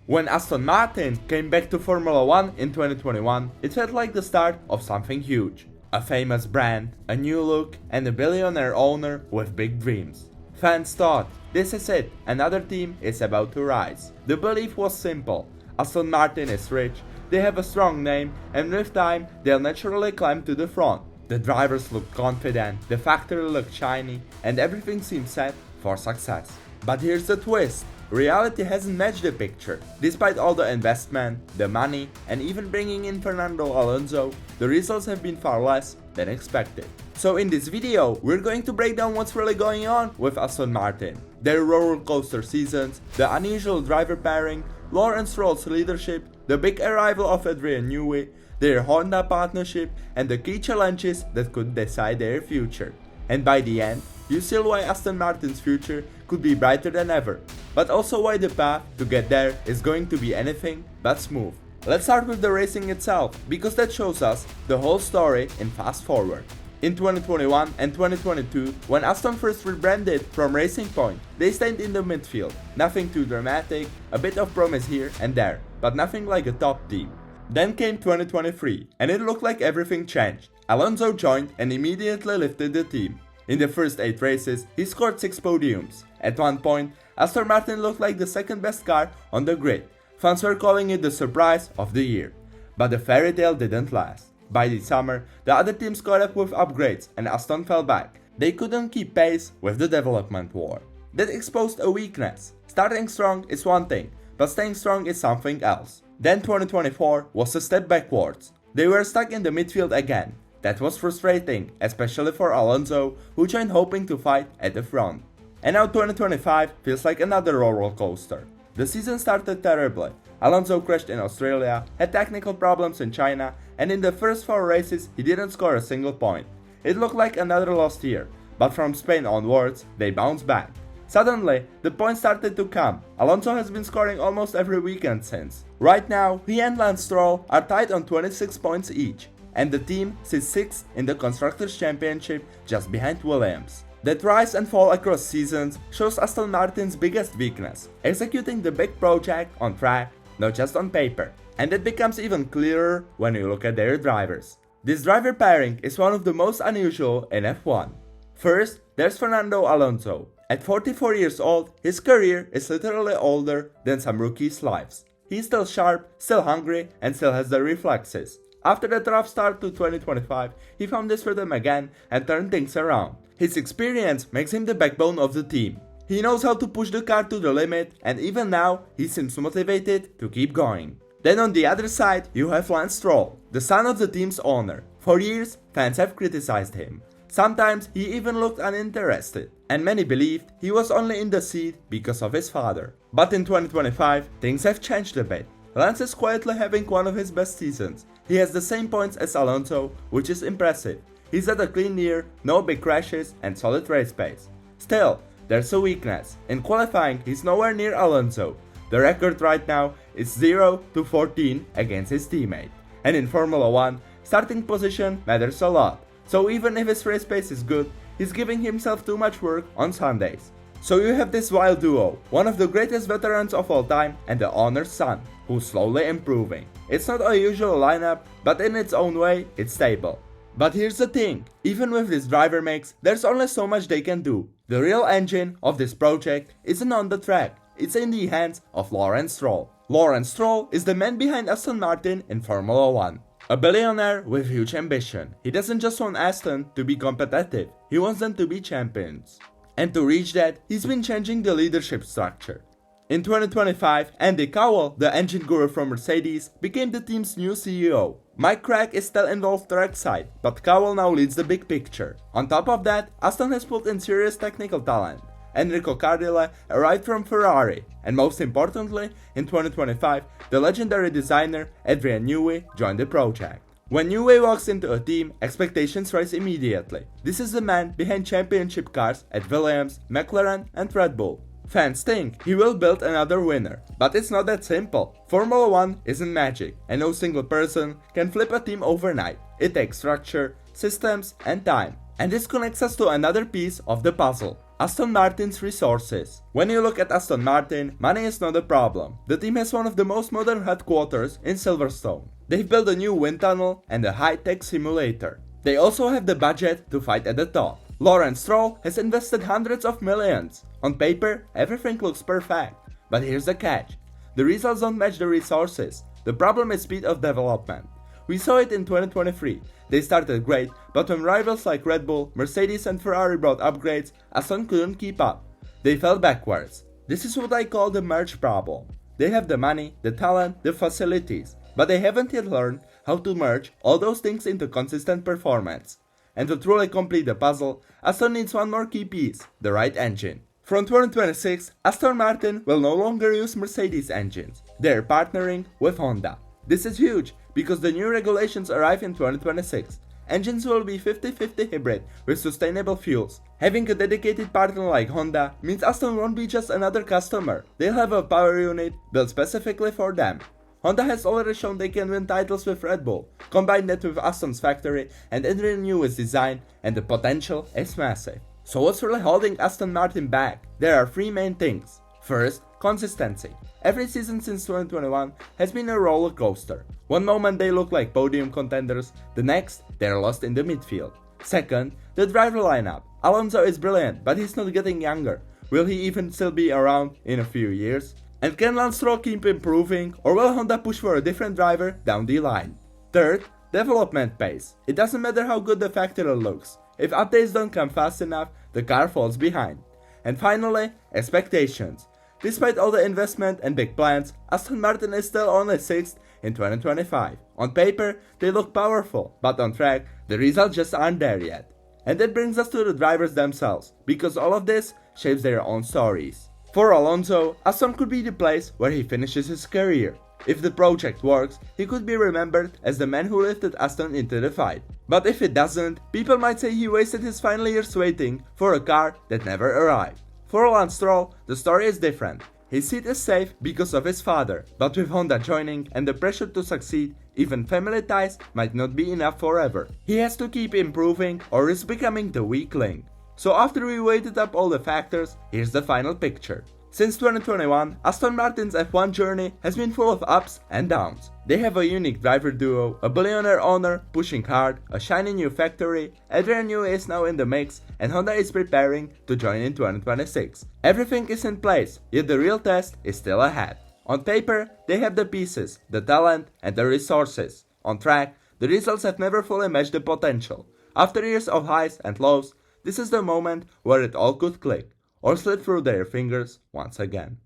When Aston Martin came back to Formula 1 in 2021, it felt like the start of something huge. A famous brand, a new look, and a billionaire owner with big dreams. Fans thought, this is it, another team is about to rise. The belief was simple: Aston Martin is rich, they have a strong name, and with time, they'll naturally climb to the front. The drivers looked confident, the factory looked shiny, and everything seemed set for success. But here's the twist: reality hasn't matched the picture. Despite all the investment, the money, and even bringing in Fernando Alonso, the results have been far less than expected. So in this video, we're going to break down what's really going on with Aston Martin. Their roller coaster seasons, the unusual driver pairing, Lawrence Stroll's leadership, the big arrival of Adrian Newey, their Honda partnership, and the key challenges that could decide their future. And by the end, you see why Aston Martin's future could be brighter than ever, but also why the path to get there is going to be anything but smooth. Let's start with the racing itself, because that shows us the whole story in fast forward. In 2021 and 2022, when Aston first rebranded from Racing Point, they stayed in the midfield. Nothing too dramatic, a bit of promise here and there, but nothing like a top team. Then came 2023, and it looked like everything changed. Alonso joined and immediately lifted the team. In the first 8 races, he scored 6 podiums. At one point, Aston Martin looked like the second best car on the grid. Fans were calling it the surprise of the year. But the fairy tale didn't last. By the summer, the other teams caught up with upgrades and Aston fell back. They couldn't keep pace with the development war. That exposed a weakness. Starting strong is one thing, but staying strong is something else. Then 2024 was a step backwards. They were stuck in the midfield again. That was frustrating, especially for Alonso, who joined hoping to fight at the front. And now 2025 feels like another roller coaster. The season started terribly. Alonso crashed in Australia, had technical problems in China, and in the first 4 races he didn't score a single point. It looked like another lost year, but from Spain onwards, they bounced back. Suddenly, the points started to come. Alonso has been scoring almost every weekend since. Right now, he and Lance Stroll are tied on 26 points each, and the team sits 6th in the Constructors' Championship just behind Williams. That rise and fall across seasons shows Aston Martin's biggest weakness: executing the big project on track, not just on paper. And it becomes even clearer when you look at their drivers. This driver pairing is one of the most unusual in F1. First, there's Fernando Alonso. At 44 years old, his career is literally older than some rookies' lives. He's still sharp, still hungry, and still has the reflexes. After the rough start to 2025, he found his rhythm again and turned things around. His experience makes him the backbone of the team. He knows how to push the car to the limit, and even now, he seems motivated to keep going. Then on the other side, you have Lance Stroll, the son of the team's owner. For years, fans have criticized him. Sometimes he even looked uninterested, and many believed he was only in the seat because of his father. But in 2025, things have changed a bit. Lance is quietly having one of his best seasons. He has the same points as Alonso, which is impressive. He's at a clean year, no big crashes, and solid race pace. Still, there's a weakness. In qualifying, he's nowhere near Alonso. The record right now is 0-14 against his teammate. And in Formula 1, starting position matters a lot. So even if his race pace is good, he's giving himself too much work on Sundays. So you have this wild duo, one of the greatest veterans of all time and the owner's son, who's slowly improving. It's not a usual lineup, but in its own way, it's stable. But here's the thing, even with this driver mix, there's only so much they can do. The real engine of this project isn't on the track, it's in the hands of Lawrence Stroll. Lawrence Stroll is the man behind Aston Martin in Formula 1. A billionaire with huge ambition. He doesn't just want Aston to be competitive, he wants them to be champions. And to reach that, he's been changing the leadership structure. In 2025, Andy Cowell, the engine guru from Mercedes, became the team's new CEO. Mike Crack is still involved trackside, but Cowell now leads the big picture. On top of that, Aston has put in serious technical talent. Enrico Cardile arrived from Ferrari, and most importantly, in 2025, the legendary designer Adrian Newey joined the project. When Newey walks into a team, expectations rise immediately. This is the man behind championship cars at Williams, McLaren, and Red Bull. Fans think he will build another winner, but it's not that simple. Formula 1 isn't magic, and no single person can flip a team overnight. It takes structure, systems, and time. And this connects us to another piece of the puzzle. Aston Martin's resources. When you look at Aston Martin, money is not a problem. The team has one of the most modern headquarters in Silverstone. They've built a new wind tunnel and a high-tech simulator. They also have the budget to fight at the top. Lawrence Stroll has invested hundreds of millions. On paper, everything looks perfect. But here's the catch. The results don't match the resources. The problem is speed of development. We saw it in 2023. They started great, but when rivals like Red Bull, Mercedes and Ferrari brought upgrades, Aston couldn't keep up. They fell backwards. This is what I call the merge problem. They have the money, the talent, the facilities, but they haven't yet learned how to merge all those things into consistent performance. And to truly complete the puzzle, Aston needs one more key piece, the right engine. From 2026, Aston Martin will no longer use Mercedes engines. They are partnering with Honda. This is huge because the new regulations arrive in 2026. Engines will be 50-50 hybrid with sustainable fuels. Having a dedicated partner like Honda means Aston won't be just another customer. They'll have a power unit built specifically for them. Honda has already shown they can win titles with Red Bull. Combine that with Aston's factory and Adrian Newey's design and the potential is massive. So what's really holding Aston Martin back? There are three main things. First, consistency. Every season since 2021 has been a roller coaster. One moment they look like podium contenders, the next they're lost in the midfield. Second, the driver lineup. Alonso is brilliant, but he's not getting younger. Will he even still be around in a few years? And can Stroll keep improving, or will Honda push for a different driver down the line? Third, development pace. It doesn't matter how good the factory looks. If updates don't come fast enough, the car falls behind. And finally, expectations. Despite all the investment and big plans, Aston Martin is still only 6th in 2025. On paper, they look powerful, but on track, the results just aren't there yet. And that brings us to the drivers themselves, because all of this shapes their own stories. For Alonso, Aston could be the place where he finishes his career. If the project works, he could be remembered as the man who lifted Aston into the fight. But if it doesn't, people might say he wasted his final years waiting for a car that never arrived. For Lance Stroll, the story is different. His seat is safe because of his father, but with Honda joining and the pressure to succeed, even family ties might not be enough forever. He has to keep improving or risk becoming the weak link. So after we weighted up all the factors, here's the final picture. Since 2021, Aston Martin's F1 journey has been full of ups and downs. They have a unique driver duo, a billionaire owner pushing hard, a shiny new factory, Adrian Newey is now in the mix, and Honda is preparing to join in 2026. Everything is in place, yet the real test is still ahead. On paper, they have the pieces, the talent, and the resources. On track, the results have never fully matched the potential. After years of highs and lows, this is the moment where it all could click, or slip through their fingers once again.